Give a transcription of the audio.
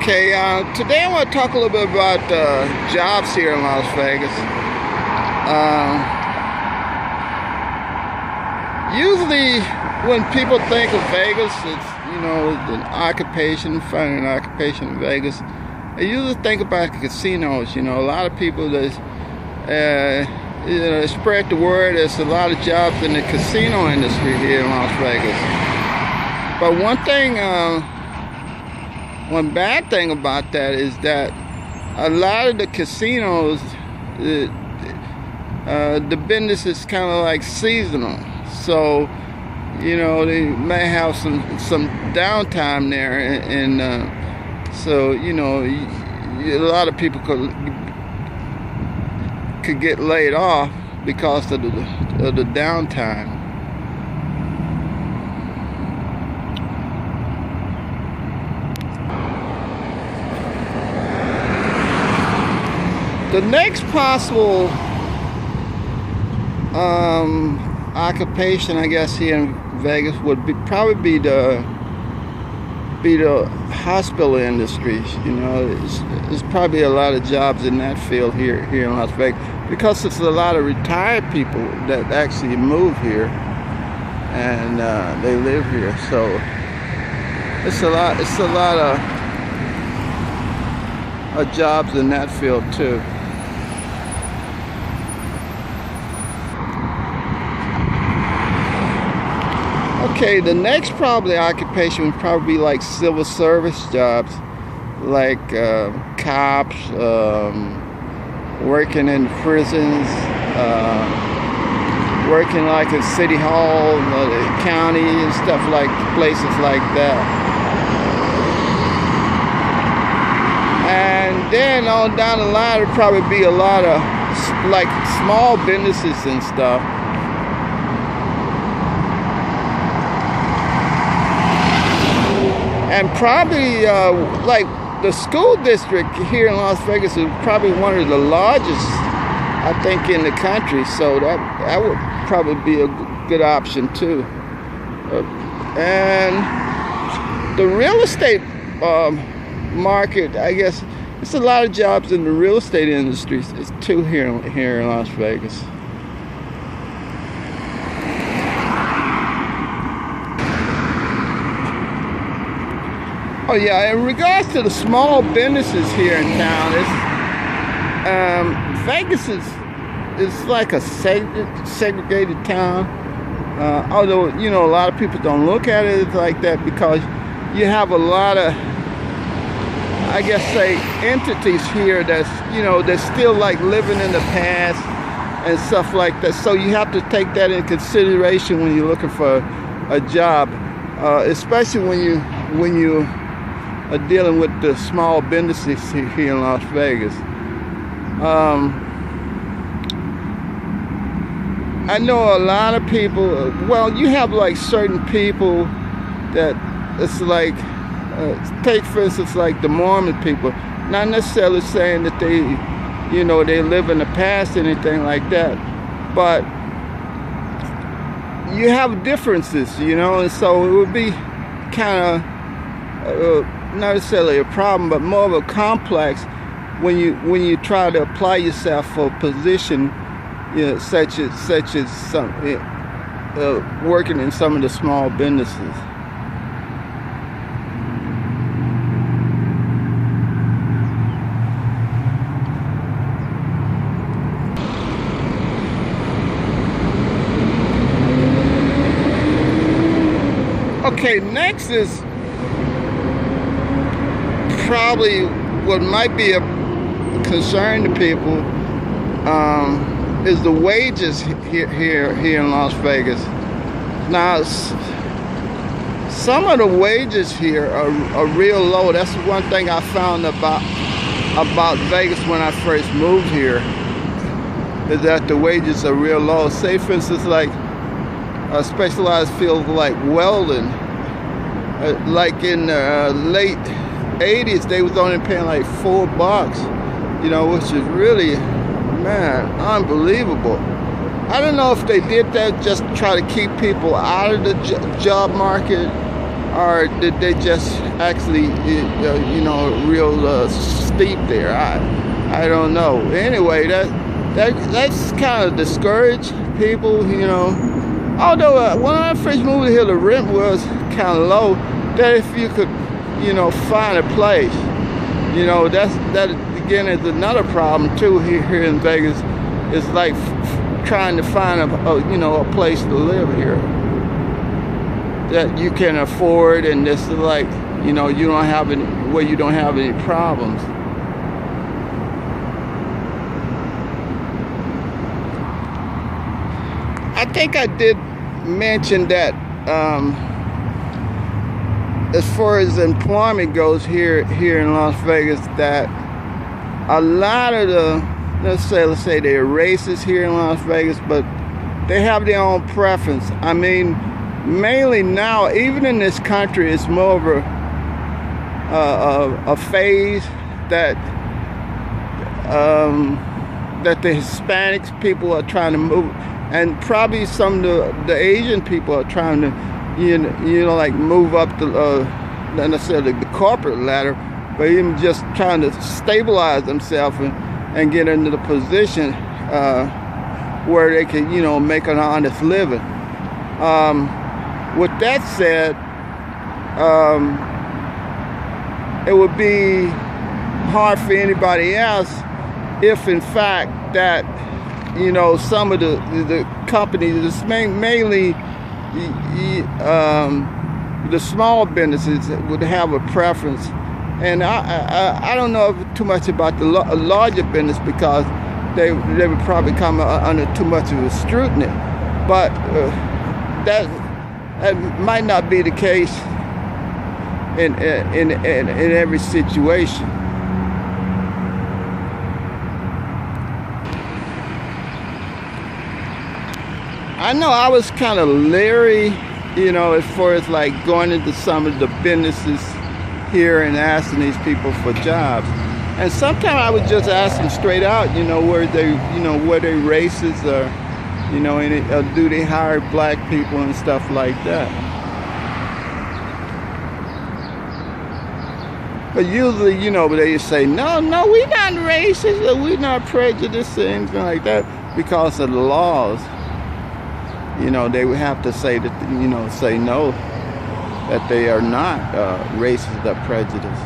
Okay, today I want to talk a little bit about jobs here in Las Vegas. Usually when people think of Vegas, it's, an occupation, finding an occupation in Vegas. They usually think about casinos. A lot of people that spread the word. There's a lot of jobs in the casino industry here in Las Vegas. But one bad thing about that is that a lot of the casinos, the business is kind of like seasonal. So, they may have some downtime there, and so a lot of people could get laid off because of the downtime. The next possible occupation, I guess, here in Vegas would probably be the hospital industry. There's probably a lot of jobs in that field here in Las Vegas, because there's a lot of retired people that actually move here and they live here. So it's a lot of jobs in that field too. Okay, the next probably occupation would probably be like civil service jobs, like cops, working in prisons, working like in City Hall, the county and stuff, like places like that. And then on down the line, there'd probably be a lot of like small businesses and stuff. And probably like the school district here in Las Vegas is probably one of the largest, I think, in the country. So that would probably be a good option too. And the real estate market, I guess, it's a lot of jobs in the real estate industry too here in Las Vegas. Oh yeah, in regards to the small businesses here in town, Vegas is like a segregated town. Although a lot of people don't look at it like that, because you have a lot of, I guess, say, entities here that's still like living in the past and stuff like that. So you have to take that in consideration when you're looking for a job, especially when you are dealing with the small businesses here in Las Vegas. I know a lot of people, well, you have like certain people that it's like, take for instance like the Mormon people, not necessarily saying that they live in the past or anything like that, but you have differences, and so it would be kind of not necessarily a problem, but more of a complex when you try to apply yourself for a position, such as some working in some of the small businesses. Okay, next is probably what might be a concern to people, is the wages here in Las Vegas. Now, some of the wages here are real low. That's one thing I found about Vegas when I first moved here, is that the wages are real low. Say for instance, like a specialized field like welding, like in late 80s, they was only paying like $4, which is really, man, unbelievable. I don't know if they did that just to try to keep people out of the job market, or did they just actually, real steep there? I don't know. Anyway, that's kind of discouraged people, Although when I first moved here, the rent was kind of low. That if you could, find a place, that again is another problem too here in Vegas. It's like trying to find a place to live here that you can afford, and this is like, you don't have any problems. I think I did mention that as far as employment goes here in Las Vegas, that a lot of the, let's say they're racist here in Las Vegas, but they have their own preference. I mean, mainly now, even in this country, it's more of a phase that that the Hispanics people are trying to move, and probably some of the Asian people are trying to, like move up the, not necessarily the corporate ladder, but even just trying to stabilize themselves and get into the position where they can, make an honest living. With that said, it would be hard for anybody else if, in fact, that some of the companies, mainly the small businesses, would have a preference. And I don't know too much about the larger business, because they would probably come under too much of a scrutiny. But that might not be the case in every situation. I know I was kind of leery, as far as like going into some of the businesses here and asking these people for jobs. And sometimes I would just ask them straight out, where they racist, or, do they hire black people and stuff like that. But usually, they say, no, we're not racist, or we're not prejudiced, or anything like that, because of the laws. They would have to say that, say no, that they are not racist or prejudiced.